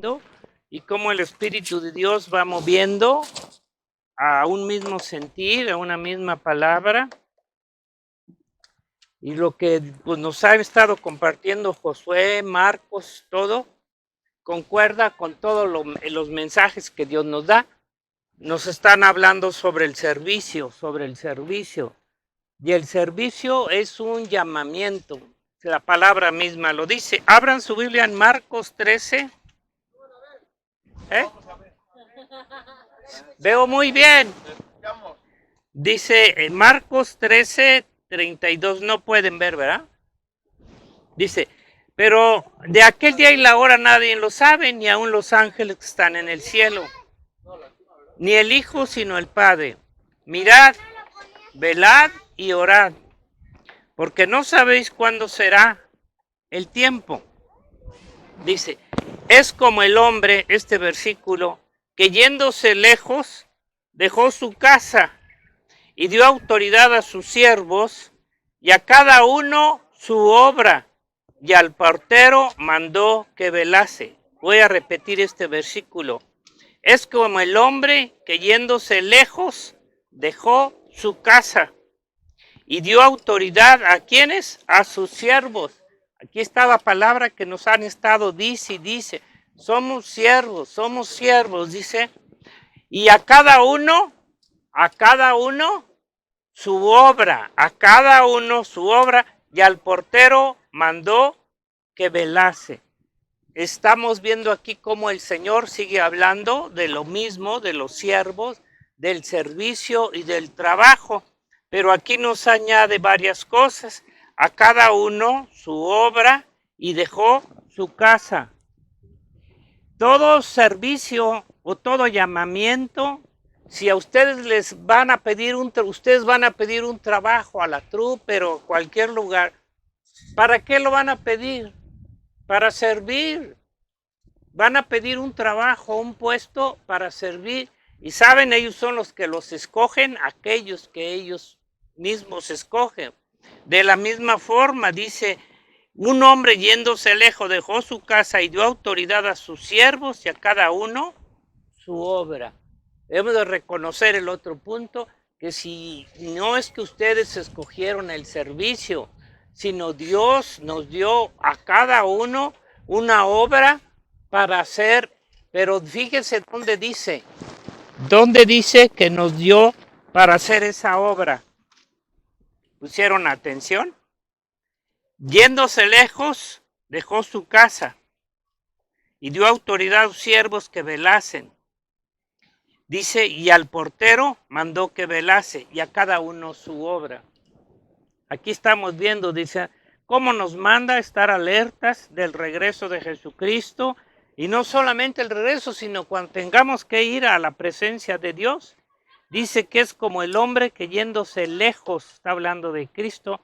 Espíritu y cómo el Espíritu de Dios va moviendo a un mismo sentir, a una misma palabra. Y lo que pues, nos ha estado compartiendo Josué, Marcos, todo, concuerda con todos los mensajes que Dios nos da. Nos están hablando sobre el servicio, Y el servicio es un llamamiento. La palabra misma lo dice. Abran su Biblia en Marcos 13. Veo muy bien. Dice en Marcos 13, 32. No pueden ver, ¿verdad? Dice, pero de aquel día y la hora nadie lo sabe, ni aun los ángeles que están en el cielo, ni el Hijo, sino el Padre. Mirad, velad y orad, porque no sabéis cuándo será el tiempo. Dice, es como el hombre, este versículo, que yéndose lejos, dejó su casa y dio autoridad a sus siervos y a cada uno su obra, y al portero mandó que velase. Voy a repetir este versículo. Es como el hombre que yéndose lejos dejó su casa y dio autoridad a quienes, a sus siervos. Aquí está la palabra que nos han estado, dice, somos siervos, dice, y a cada uno su obra, y al portero mandó que velase. Estamos viendo aquí cómo el Señor sigue hablando de lo mismo, de los siervos, del servicio y del trabajo, pero aquí nos añade varias cosas. A cada uno su obra y dejó su casa. Todo servicio o todo llamamiento, si a ustedes les van a pedir ustedes van a pedir un trabajo a la trupe o cualquier lugar, ¿para qué lo van a pedir? Para servir. Van a pedir un trabajo, un puesto para servir. Y saben, ellos son los que los escogen, aquellos que ellos mismos escogen. De la misma forma, dice, un hombre yéndose lejos dejó su casa y dio autoridad a sus siervos y a cada uno su obra. Debemos de reconocer el otro punto, que si no es que ustedes escogieron el servicio, sino Dios nos dio a cada uno una obra para hacer, pero fíjense dónde dice que nos dio para hacer esa obra. ¿Pusieron atención? Yéndose lejos, dejó su casa y dio autoridad a los siervos que velasen. Dice, y al portero mandó que velase, y a cada uno su obra. Aquí estamos viendo, dice, cómo nos manda estar alertas del regreso de Jesucristo, y no solamente el regreso, sino cuando tengamos que ir a la presencia de Dios. Dice que es como el hombre que yéndose lejos, está hablando de Cristo.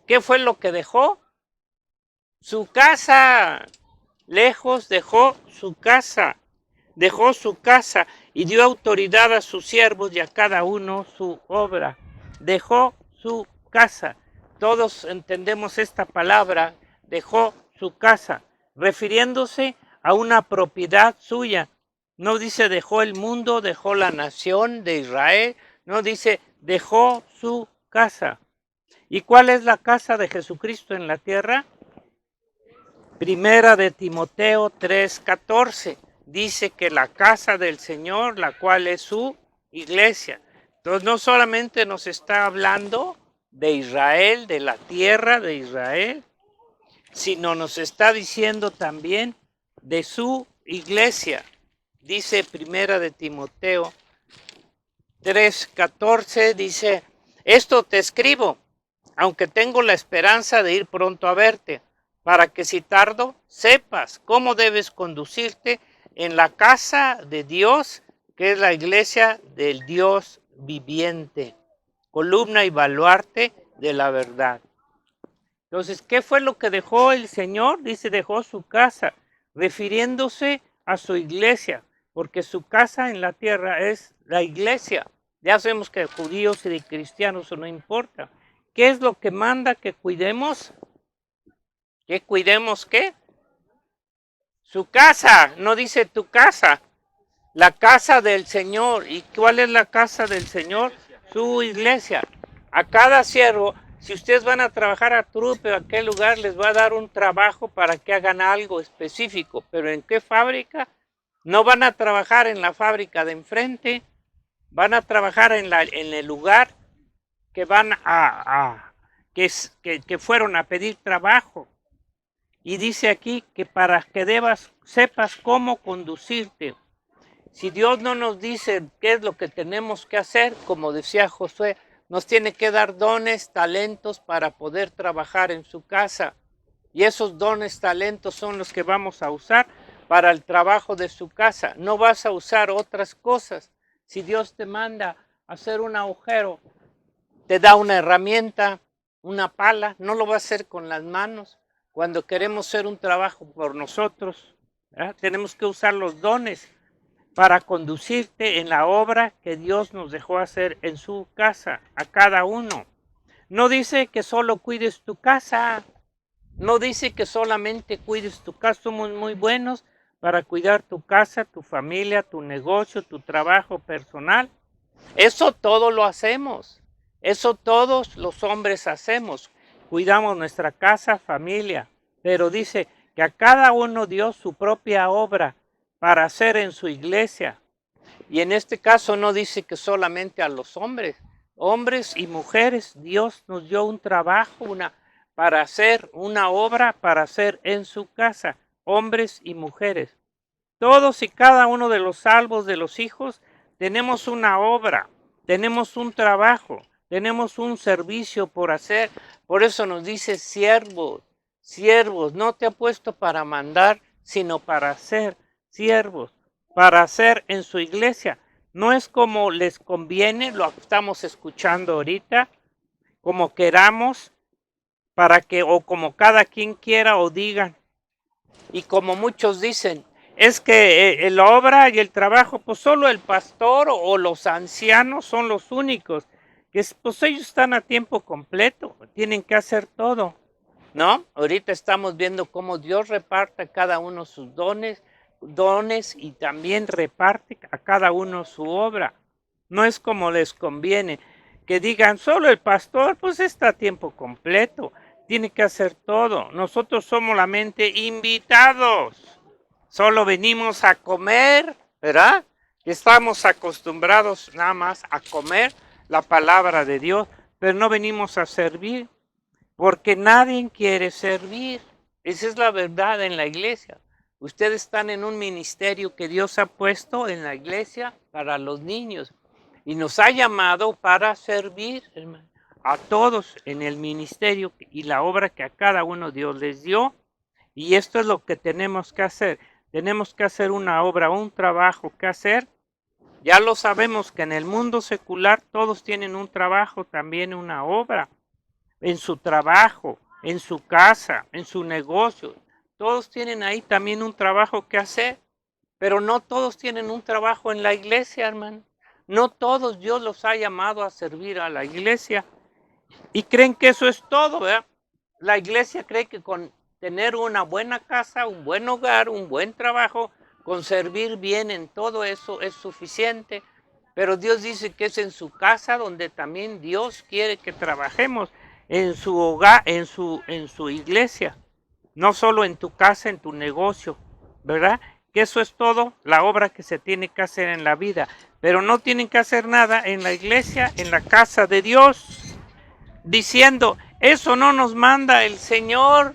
¿Qué fue lo que dejó? Su casa. Lejos dejó su casa y dio autoridad a sus siervos y a cada uno su obra. Dejó su casa. Todos entendemos esta palabra, dejó su casa, refiriéndose a una propiedad suya. No dice dejó el mundo, dejó la nación de Israel, no dice dejó su casa. ¿Y cuál es la casa de Jesucristo en la tierra? Primera de Timoteo 3:14, dice que la casa del Señor, la cual es su iglesia. Entonces no solamente nos está hablando de Israel, de la tierra de Israel, sino nos está diciendo también de su iglesia. Dice Primera de Timoteo 3:14, dice, esto te escribo, aunque tengo la esperanza de ir pronto a verte, para que si tardo, sepas cómo debes conducirte en la casa de Dios, que es la iglesia del Dios viviente, columna y baluarte de la verdad. Entonces, ¿qué fue lo que dejó el Señor? Dice, dejó su casa, refiriéndose a su iglesia, porque su casa en la tierra es la iglesia. Ya sabemos que de judíos y de cristianos eso no importa. ¿Qué es lo que manda que cuidemos? ¿Que cuidemos qué? Su casa, no dice tu casa. La casa del Señor. ¿Y cuál es la casa del Señor? Su iglesia. A cada siervo, si ustedes van a trabajar a Trupe o a aquel lugar, les va a dar un trabajo para que hagan algo específico. ¿Pero en qué fábrica? No van a trabajar en la fábrica de enfrente, van a trabajar en el lugar que van que fueron a pedir trabajo. Y dice aquí que para que sepas cómo conducirte. Si Dios no nos dice qué es lo que tenemos que hacer, como decía Josué, nos tiene que dar dones, talentos para poder trabajar en su casa. Y esos dones, talentos son los que vamos a usar para el trabajo de su casa. No vas a usar otras cosas. Si Dios te manda a hacer un agujero, te da una herramienta, una pala, no lo va a hacer con las manos. Cuando queremos hacer un trabajo por nosotros, tenemos que usar los dones para conducirte en la obra que Dios nos dejó hacer en su casa, a cada uno. No dice que solo cuides tu casa, no dice que solamente cuides tu casa. Somos muy buenos para cuidar tu casa, tu familia, tu negocio, tu trabajo personal. Eso todo lo hacemos, eso todos los hombres hacemos. Cuidamos nuestra casa, familia, pero dice que a cada uno dio su propia obra para hacer en su iglesia. Y en este caso no dice que solamente a los hombres, hombres y mujeres, Dios nos dio un trabajo, para hacer una obra, para hacer en su casa, hombres y mujeres. Todos y cada uno de los salvos, de los hijos, tenemos una obra, tenemos un trabajo, tenemos un servicio por hacer. Por eso nos dice siervos, siervos, no te ha puesto para mandar, sino para ser siervos, para hacer en su iglesia. No es como les conviene, lo estamos escuchando ahorita, como queramos, para que, o como cada quien quiera o digan. Y como muchos dicen, es que la obra y el trabajo, pues solo el pastor o los ancianos son los únicos, que pues ellos están a tiempo completo, tienen que hacer todo, ¿no? Ahorita estamos viendo cómo Dios reparte a cada uno sus dones y también reparte a cada uno su obra. No es como les conviene, que digan solo el pastor, pues está a tiempo completo, tiene que hacer todo. Nosotros somos la mente invitados. Solo venimos a comer, ¿verdad? Estamos acostumbrados nada más a comer la palabra de Dios, pero no venimos a servir, porque nadie quiere servir. Esa es la verdad en la iglesia. Ustedes están en un ministerio que Dios ha puesto en la iglesia para los niños y nos ha llamado para servir, hermano, a todos en el ministerio y la obra que a cada uno Dios les dio. Y esto es lo que tenemos que hacer. Tenemos que hacer una obra, un trabajo que hacer. Ya lo sabemos que en el mundo secular todos tienen un trabajo, también una obra. En su trabajo, en su casa, en su negocio. Todos tienen ahí también un trabajo que hacer. Pero no todos tienen un trabajo en la iglesia, hermano. No todos Dios los ha llamado a servir a la iglesia. Y creen que eso es todo, ¿verdad? La iglesia cree que con tener una buena casa, un buen hogar, un buen trabajo, con servir bien en todo eso es suficiente. Pero Dios dice que es en su casa donde también Dios quiere que trabajemos, en su hogar, en su iglesia. No solo en tu casa, en tu negocio, ¿verdad? Que eso es todo la obra que se tiene que hacer en la vida. Pero no tienen que hacer nada en la iglesia, en la casa de Dios, diciendo, eso no nos manda el Señor.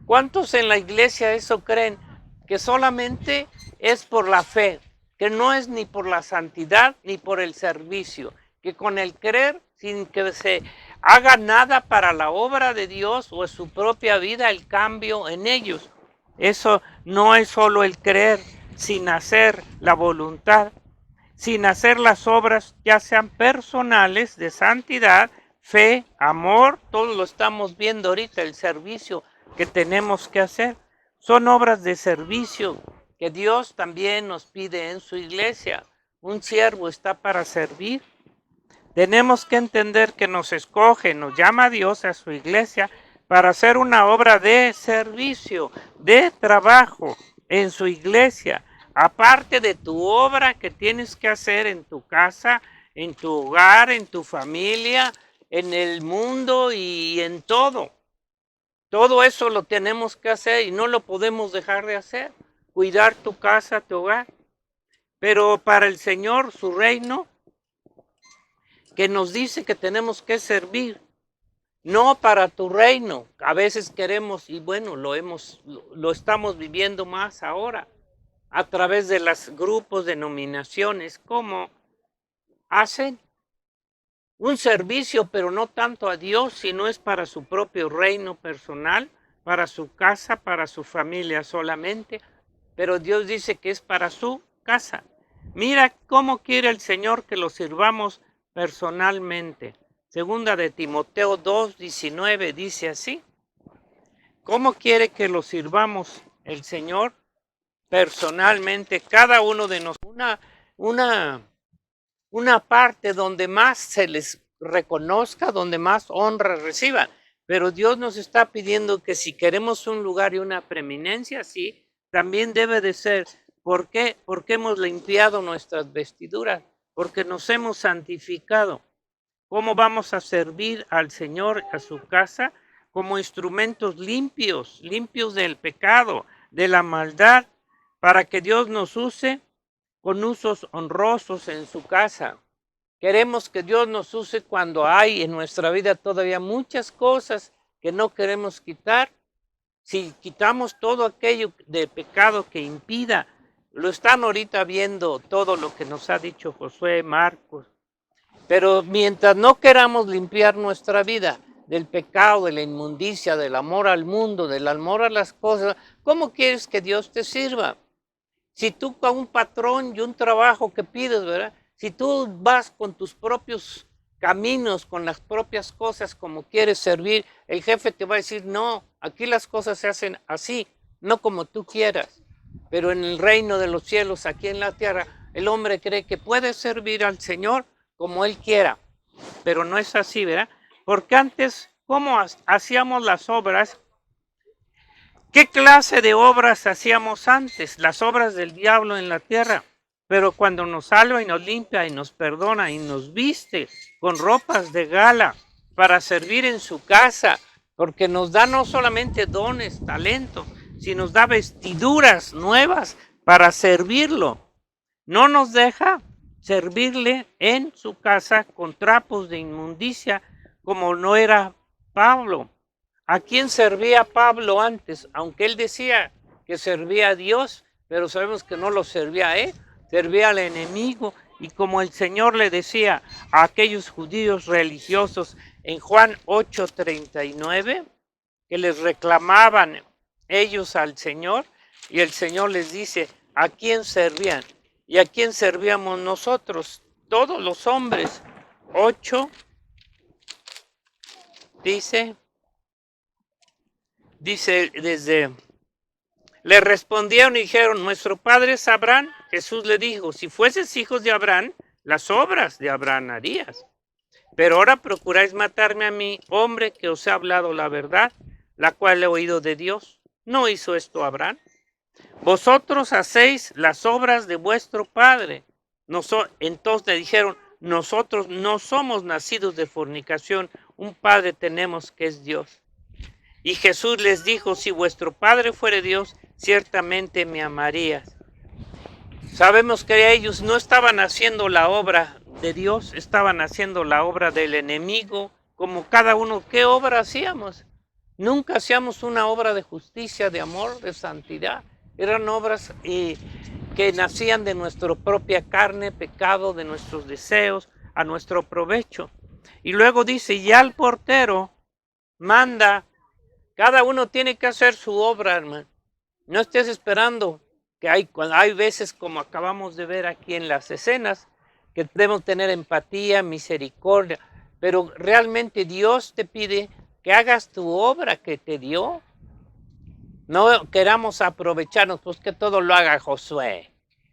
¿Cuántos en la iglesia eso creen? Que solamente es por la fe, que no es ni por la santidad ni por el servicio, que con el creer, sin que se haga nada para la obra de Dios o en su propia vida, el cambio en ellos. Eso no es solo el creer, sin hacer la voluntad, sin hacer las obras, ya sean personales, de santidad, fe, amor, todo lo estamos viendo ahorita, el servicio que tenemos que hacer. Son obras de servicio que Dios también nos pide en su iglesia. Un siervo está para servir. Tenemos que entender que nos escoge, nos llama Dios a su iglesia para hacer una obra de servicio, de trabajo. en su iglesia, aparte de tu obra que tienes que hacer en tu casa, en tu hogar, en tu familia, en el mundo y en todo. Todo eso lo tenemos que hacer y no lo podemos dejar de hacer. Cuidar tu casa, tu hogar. Pero para el Señor, su reino, que nos dice que tenemos que servir, no para tu reino. A veces queremos, y bueno, lo estamos viviendo más ahora, a través de los grupos, denominaciones, como hacen un servicio, pero no tanto a Dios, sino es para su propio reino personal, para su casa, para su familia solamente. Pero Dios dice que es para su casa. Mira cómo quiere el Señor que lo sirvamos personalmente. Segunda de Timoteo 2:19 dice así. ¿Cómo quiere que lo sirvamos el Señor personalmente? Cada uno de nosotros. Una parte donde más se les reconozca, donde más honra reciban. Pero Dios nos está pidiendo que si queremos un lugar y una preeminencia, sí, también debe de ser. ¿Por qué? Porque hemos limpiado nuestras vestiduras, porque nos hemos santificado. ¿Cómo vamos a servir al Señor, a su casa? Como instrumentos limpios, limpios del pecado, de la maldad, para que Dios nos use con usos honrosos en su casa. Queremos que Dios nos use cuando hay en nuestra vida todavía muchas cosas que no queremos quitar. Si quitamos todo aquello de pecado que impida, lo están ahorita viendo todo lo que nos ha dicho Josué, Marcos. Pero mientras no queramos limpiar nuestra vida del pecado, de la inmundicia, del amor al mundo, del amor a las cosas, ¿cómo quieres que Dios te sirva? Si tú con un patrón y un trabajo que pides, ¿verdad? Si tú vas con tus propios caminos, con las propias cosas como quieres servir, el jefe te va a decir, no, aquí las cosas se hacen así, no como tú quieras. Pero en el reino de los cielos, aquí en la tierra, el hombre cree que puede servir al Señor como él quiera. Pero no es así, ¿verdad? Porque antes, ¿cómo hacíamos las obras? ¿Qué clase de obras hacíamos antes? Las obras del diablo en la tierra. Pero cuando nos salva y nos limpia y nos perdona y nos viste con ropas de gala para servir en su casa, porque nos da no solamente dones, talentos, sino nos da vestiduras nuevas para servirlo. No nos deja servirle en su casa con trapos de inmundicia como no era Pablo. ¿A quién servía Pablo antes? Aunque él decía que servía a Dios, pero sabemos que no lo servía a él, servía al enemigo. Y como el Señor le decía a aquellos judíos religiosos en Juan 8:39, que les reclamaban ellos al Señor, y el Señor les dice, ¿a quién servían? ¿Y a quién servíamos nosotros? Todos los hombres. 8 dice le respondieron y dijeron, nuestro padre es Abraham. Jesús le dijo, si fueses hijos de Abraham, las obras de Abraham harías. Pero ahora procuráis matarme a mí, hombre que os he hablado la verdad, la cual he oído de Dios. ¿No hizo esto Abraham? Vosotros hacéis las obras de vuestro padre. Entonces le dijeron, nosotros no somos nacidos de fornicación, un padre tenemos que es Dios. Y Jesús les dijo, si vuestro Padre fuere Dios, ciertamente me amarías. Sabemos que ellos no estaban haciendo la obra de Dios, estaban haciendo la obra del enemigo, como cada uno. ¿Qué obra hacíamos? Nunca hacíamos una obra de justicia, de amor, de santidad. Eran obras que nacían de nuestra propia carne, pecado, de nuestros deseos, a nuestro provecho. Y luego dice, ya el portero manda. Cada uno tiene que hacer su obra, hermano. No estés esperando que hay veces como acabamos de ver aquí en las escenas, que debemos tener empatía, misericordia, pero realmente Dios te pide que hagas tu obra que te dio. No queramos aprovecharnos, pues que todo lo haga Josué,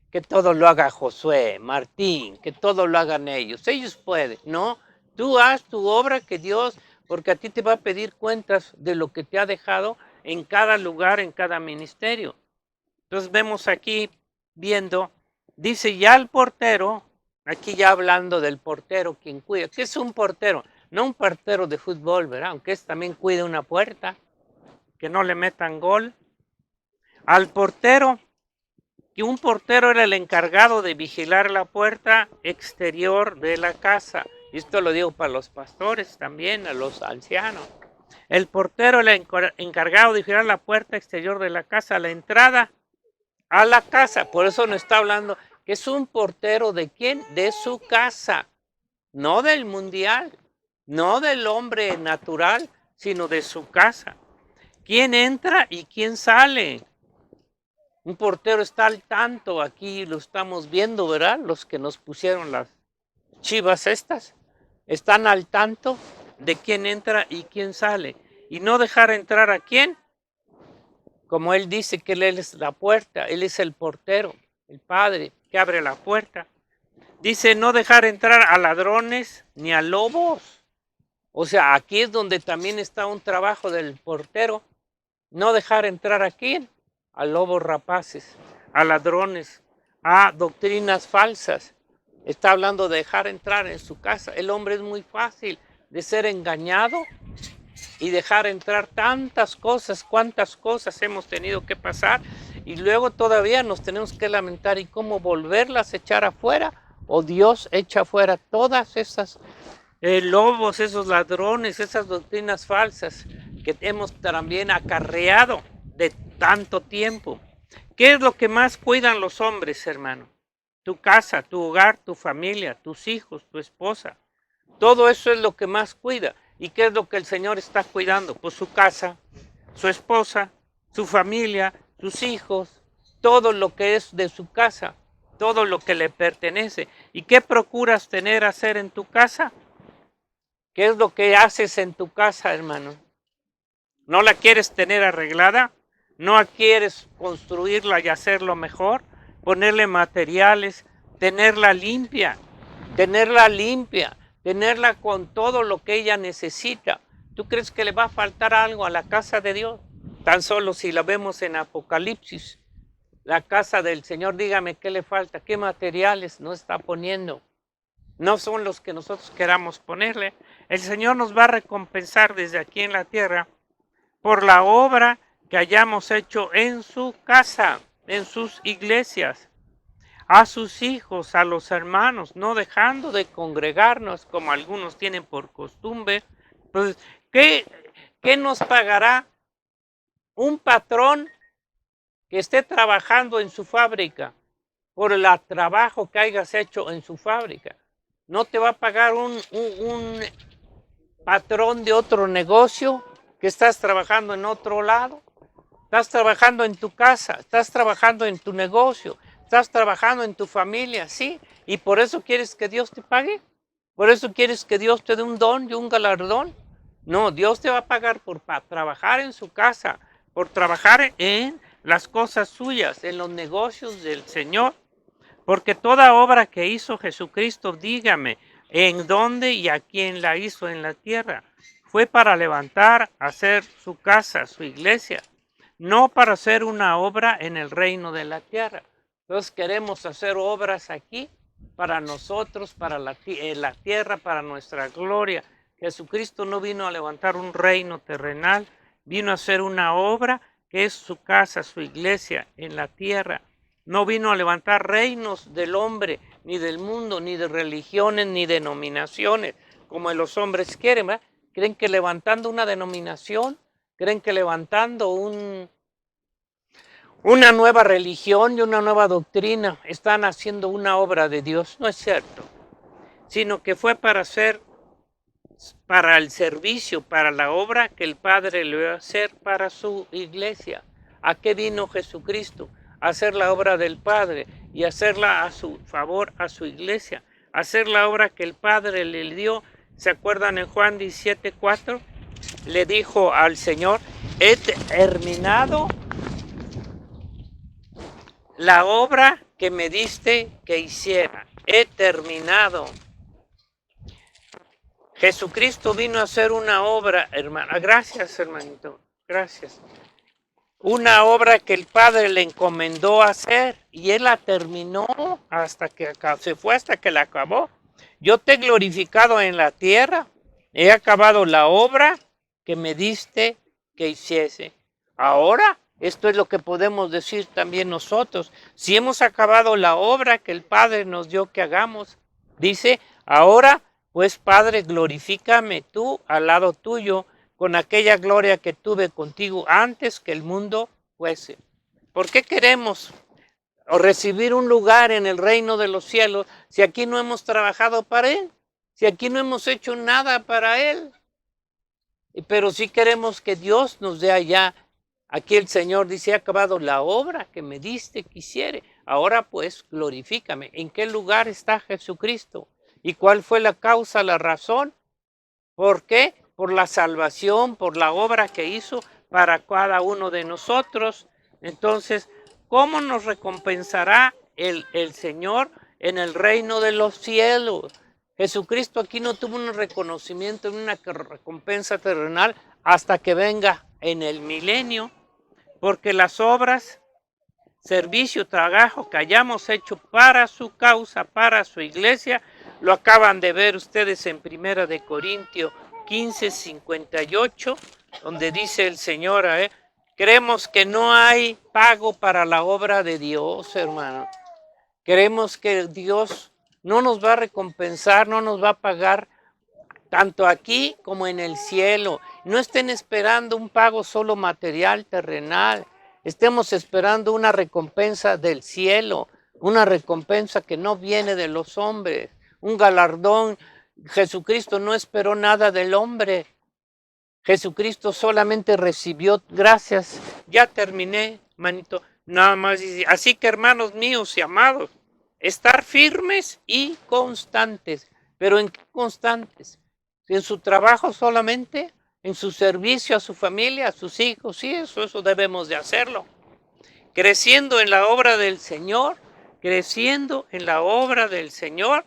que todo lo haga Josué, Martín, que todo lo hagan ellos pueden. No, tú haz tu obra que Dios, porque a ti te va a pedir cuentas de lo que te ha dejado en cada lugar, en cada ministerio. Entonces vemos aquí, viendo, dice ya el portero, aquí ya hablando del portero, quien cuida. ¿Qué es un portero? No un portero de fútbol, ¿verdad? Aunque también cuida una puerta, que no le metan gol. Al portero, que un portero era el encargado de vigilar la puerta exterior de la casa. Esto lo digo para los pastores también, a los ancianos. El portero era el encargado de vigilar la puerta exterior de la casa, la entrada a la casa. Por eso no está hablando que es un portero de quién, de su casa, no del mundial, no del hombre natural, sino de su casa. ¿Quién entra y quién sale? Un portero está al tanto, aquí lo estamos viendo, ¿verdad? Los que nos pusieron las chivas estas, están al tanto de quién entra y quién sale. Y no dejar entrar a quién, como él dice que él es la puerta, él es el portero, el padre que abre la puerta. Dice no dejar entrar a ladrones ni a lobos. O sea, aquí es donde también está un trabajo del portero. No dejar entrar a quién, a lobos rapaces, a ladrones, a doctrinas falsas. Está hablando de dejar entrar en su casa. El hombre es muy fácil de ser engañado y dejar entrar tantas cosas, cuántas cosas hemos tenido que pasar y luego todavía nos tenemos que lamentar y cómo volverlas a echar afuera, o Dios echa afuera todas esas lobos, esos ladrones, esas doctrinas falsas que hemos también acarreado de tanto tiempo. ¿Qué es lo que más cuidan los hombres, hermano? Tu casa, tu hogar, tu familia, tus hijos, tu esposa. Todo eso es lo que más cuida. ¿Y qué es lo que el Señor está cuidando? Pues su casa, su esposa, su familia, sus hijos, todo lo que es de su casa, todo lo que le pertenece. ¿Y qué procuras hacer en tu casa? ¿Qué es lo que haces en tu casa, hermano? ¿No la quieres tener arreglada? ¿No quieres construirla y hacerlo mejor? Ponerle materiales, tenerla limpia, tenerla con todo lo que ella necesita. ¿Tú crees que le va a faltar algo a la casa de Dios? Tan solo si la vemos en Apocalipsis, la casa del Señor, dígame qué le falta, qué materiales no está poniendo. No son los que nosotros queramos ponerle. El Señor nos va a recompensar desde aquí en la tierra por la obra que hayamos hecho en su casa, en sus iglesias, a sus hijos, a los hermanos, no dejando de congregarnos como algunos tienen por costumbre. Pues, ¿qué nos pagará un patrón que esté trabajando en su fábrica por el trabajo que hayas hecho en su fábrica? No te va a pagar un patrón de otro negocio que estás trabajando en otro lado. Estás trabajando en tu casa, estás trabajando en tu negocio, estás trabajando en tu familia, ¿sí? ¿Y por eso quieres que Dios te pague? ¿Por eso quieres que Dios te dé un don y un galardón? No, Dios te va a pagar por trabajar en su casa, por trabajar en las cosas suyas, en los negocios del Señor. Porque toda obra que hizo Jesucristo, dígame, ¿en dónde y a quién la hizo en la tierra? Fue para levantar, hacer su casa, su iglesia, no para hacer una obra en el reino de la tierra. Entonces queremos hacer obras aquí para nosotros, para la tierra, para nuestra gloria. Jesucristo no vino a levantar un reino terrenal, vino a hacer una obra que es su casa, su iglesia en la tierra. No vino a levantar reinos del hombre, ni del mundo, ni de religiones, ni denominaciones, como los hombres quieren, ¿verdad? Creen que levantando una denominación, creen que levantando una nueva religión y una nueva doctrina están haciendo una obra de Dios. No es cierto, sino que fue para el servicio, para la obra que el Padre le iba a hacer para su iglesia. ¿A qué vino Jesucristo? A hacer la obra del Padre y hacerla a su favor, a su iglesia. Hacer la obra que el Padre le dio. ¿Se acuerdan en Juan 17:4? Le dijo al Señor, he terminado la obra que me diste que hiciera. He terminado. Jesucristo vino a hacer una obra, hermana. Gracias, hermanito. Gracias. una obra que el Padre le encomendó hacer y él la terminó hasta que se fue, hasta que la acabó. Yo te he glorificado en la tierra, he acabado la obra que me diste que hiciese. Ahora, esto es lo que podemos decir también nosotros. Si hemos acabado la obra que el Padre nos dio que hagamos, dice, ahora, pues Padre, glorifícame tú al lado tuyo, con aquella gloria que tuve contigo antes que el mundo fuese. ¿Por qué queremos recibir un lugar en el reino de los cielos si aquí no hemos trabajado para Él? Si aquí no hemos hecho nada para Él. Pero sí queremos que Dios nos dé allá. Aquí el Señor dice, he acabado la obra que me diste que hiciere. Ahora pues glorifícame. ¿En qué lugar está Jesucristo? ¿Y cuál fue la causa, la razón? ¿Por qué? Por la salvación, por la obra que hizo para cada uno de nosotros. Entonces, ¿cómo nos recompensará el Señor en el reino de los cielos? Jesucristo aquí no tuvo un reconocimiento, una recompensa terrenal hasta que venga en el milenio, porque las obras, servicio, trabajo que hayamos hecho para su causa, para su iglesia, lo acaban de ver ustedes en 1 de Corintios 15:58, donde dice el Señor, creemos que no hay pago para la obra de Dios, hermano. Creemos que Dios no nos va a recompensar, no nos va a pagar tanto aquí como en el cielo. No estén esperando un pago solo material, terrenal. Estemos esperando una recompensa del cielo, una recompensa que no viene de los hombres, un galardón. Jesucristo no esperó nada del hombre. Jesucristo solamente recibió gracias. Ya terminé, manito. Nada más dice, así que hermanos míos y amados, estar firmes y constantes. ¿Pero en qué constantes? ¿En su trabajo solamente? ¿En su servicio a su familia, a sus hijos? Sí, eso debemos de hacerlo. Creciendo en la obra del Señor, creciendo en la obra del Señor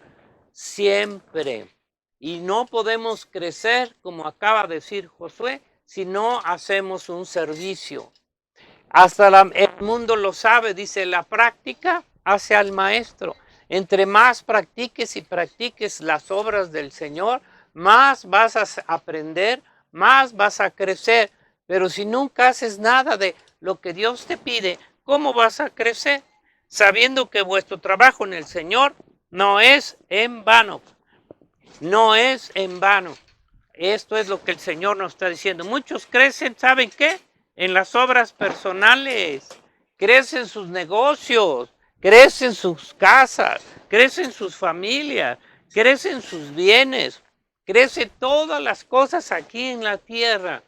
siempre. Y no podemos crecer, como acaba de decir Josué, si no hacemos un servicio. Hasta el mundo lo sabe, dice, la práctica hace al maestro. Entre más practiques y practiques las obras del Señor, más vas a aprender, más vas a crecer. Pero si nunca haces nada de lo que Dios te pide, ¿cómo vas a crecer? Sabiendo que vuestro trabajo en el Señor no es en vano. No es en vano. Esto es lo que el Señor nos está diciendo. Muchos crecen, ¿saben qué? En las obras personales, crecen sus negocios, crecen sus casas, crecen sus familias, crecen sus bienes, crecen todas las cosas aquí en la tierra.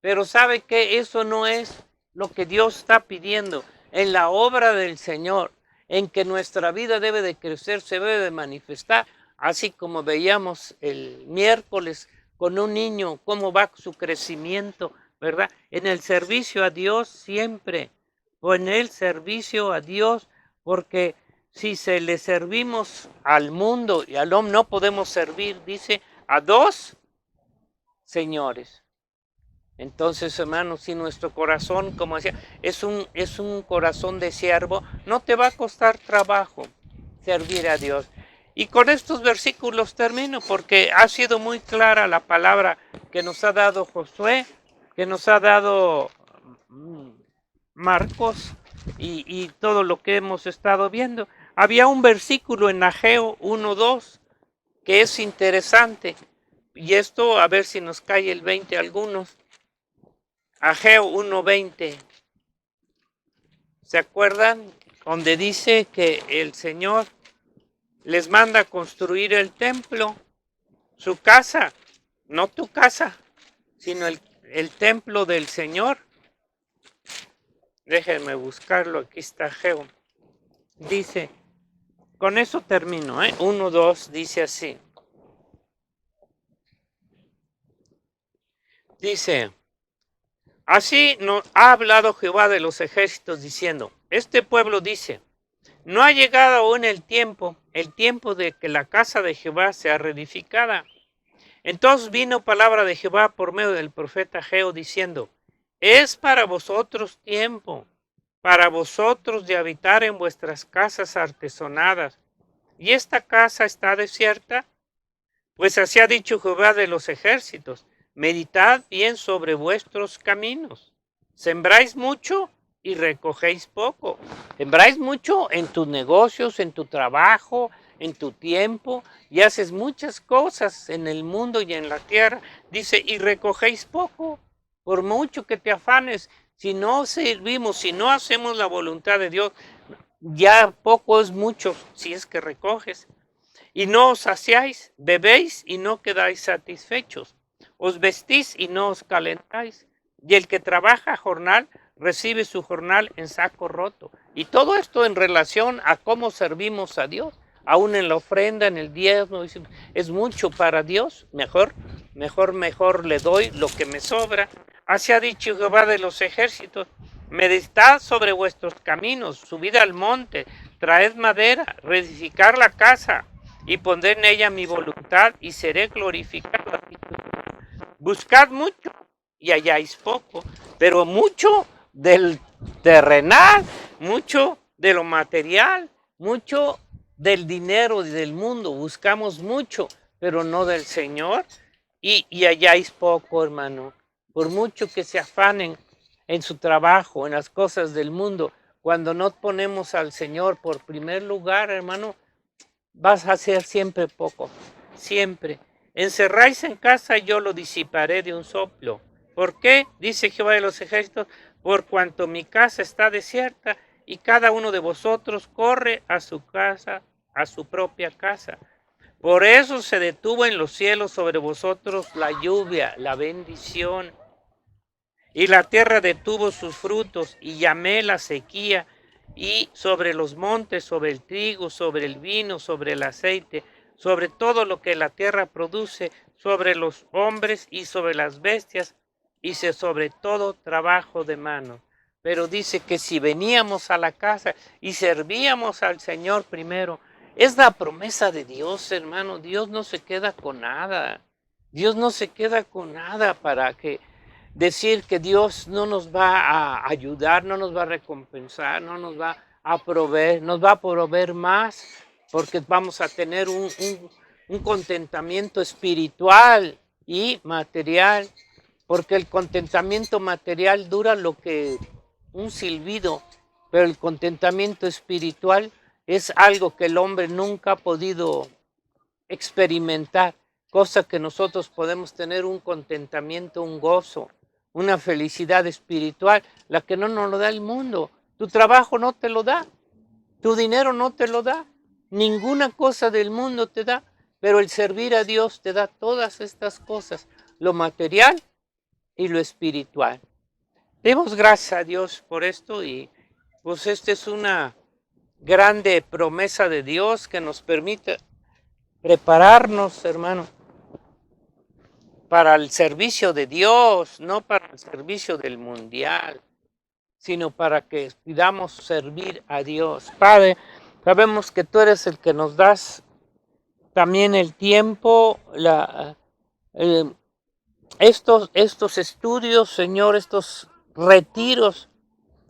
Pero ¿sabe qué? Eso no es lo que Dios está pidiendo en la obra del Señor, en que nuestra vida debe de crecer, se debe de manifestar, así como veíamos el miércoles con un niño, cómo va su crecimiento, ¿verdad? En el servicio a Dios siempre, o en el servicio a Dios, porque si se le servimos al mundo y al hombre, no podemos servir, dice, a dos señores. Entonces, hermanos, si nuestro corazón, como decía, es un corazón de siervo, no te va a costar trabajo servir a Dios. Y con estos versículos termino, porque ha sido muy clara la palabra que nos ha dado Josué, que nos ha dado Marcos y todo lo que hemos estado viendo. Había un versículo en Ageo 1:2 que es interesante, y esto a ver si nos cae el 20 a algunos. Ageo 1:20. ¿Se acuerdan? Donde dice que el Señor les manda construir el templo, su casa, no tu casa, sino el templo del Señor. Déjenme buscarlo, aquí está Ageo. Dice, con eso termino, 1:2 dice así. Dice, así nos ha hablado Jehová de los ejércitos diciendo, este pueblo dice, no ha llegado aún el tiempo de que la casa de Jehová sea reedificada. Entonces vino palabra de Jehová por medio del profeta Ageo diciendo, Es para vosotros tiempo, para vosotros de habitar en vuestras casas artesonadas. ¿Y esta casa está desierta? Pues así ha dicho Jehová de los ejércitos: meditad bien sobre vuestros caminos. Sembráis mucho y recogéis poco. Sembráis mucho en tus negocios, en tu trabajo, en tu tiempo, y haces muchas cosas en el mundo y en la tierra. Dice, y recogéis poco. Por mucho que te afanes, si no servimos, si no hacemos la voluntad de Dios, ya poco es mucho si es que recoges. Y no os saciáis, bebéis y no quedáis satisfechos, os vestís y no os calentáis, y el que trabaja jornal recibe su jornal en saco roto. Y todo esto en relación a cómo servimos a Dios, aún en la ofrenda, en el diezmo, es mucho para Dios, mejor le doy lo que me sobra. Así ha dicho Jehová de los ejércitos: meditad sobre vuestros caminos, subid al monte, traed madera, reedificar la casa, y pondré en ella mi voluntad, y seré glorificado. Buscad mucho y halláis poco, pero mucho del terrenal, mucho de lo material, mucho del dinero y del mundo. Buscamos mucho, pero no del Señor, y halláis poco, hermano. Por mucho que se afanen en su trabajo, en las cosas del mundo, cuando no ponemos al Señor por primer lugar, hermano, vas a hacer siempre poco, siempre. Encerráis en casa y yo lo disiparé de un soplo. ¿Por qué? Dice Jehová de los ejércitos: por cuanto mi casa está desierta y cada uno de vosotros corre a su casa, a su propia casa. Por eso se detuvo en los cielos sobre vosotros la lluvia, la bendición, y la tierra detuvo sus frutos, y llamé la sequía, y sobre los montes, sobre el trigo, sobre el vino, sobre el aceite, sobre todo lo que la tierra produce, sobre los hombres y sobre las bestias, hice sobre todo trabajo de mano. Pero dice que si veníamos a la casa y servíamos al Señor primero, es la promesa de Dios, hermano. Dios no se queda con nada. Dios no se queda con nada para que decir que Dios no nos va a ayudar, no nos va a recompensar, no nos va a proveer, nos va a proveer más, porque vamos a tener un contentamiento espiritual y material, porque el contentamiento material dura lo que un silbido, pero el contentamiento espiritual es algo que el hombre nunca ha podido experimentar, cosa que nosotros podemos tener un contentamiento, un gozo, una felicidad espiritual, la que no nos lo da el mundo. Tu trabajo no te lo da, tu dinero no te lo da, ninguna cosa del mundo te da, pero el servir a Dios te da todas estas cosas, lo material y lo espiritual. Demos gracias a Dios por esto, y pues esta es una grande promesa de Dios que nos permite prepararnos, hermano, para el servicio de Dios, no para el servicio del mundial, sino para que pidamos servir a Dios. Padre, sabemos que tú eres el que nos das también el tiempo, eh, estos estudios, Señor, estos retiros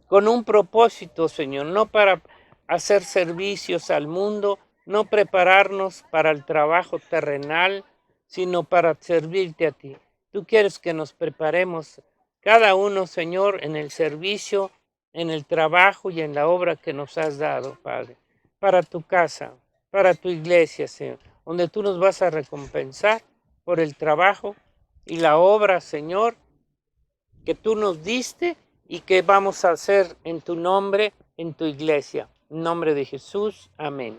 con un propósito, Señor, no para hacer servicios al mundo, no prepararnos para el trabajo terrenal, sino para servirte a ti. Tú quieres que nos preparemos cada uno, Señor, en el servicio, en el trabajo y en la obra que nos has dado, Padre, para tu casa, para tu iglesia, Señor, donde tú nos vas a recompensar por el trabajo y la obra, Señor, que tú nos diste y que vamos a hacer en tu nombre, en tu iglesia. En nombre de Jesús, amén.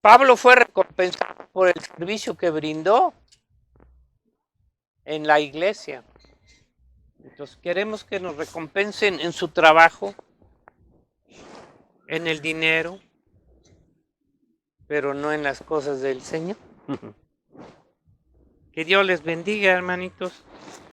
Pablo fue recompensado por el servicio que brindó en la iglesia. Entonces queremos que nos recompensen en su trabajo, en el dinero, pero no en las cosas del Señor. Que Dios les bendiga, hermanitos.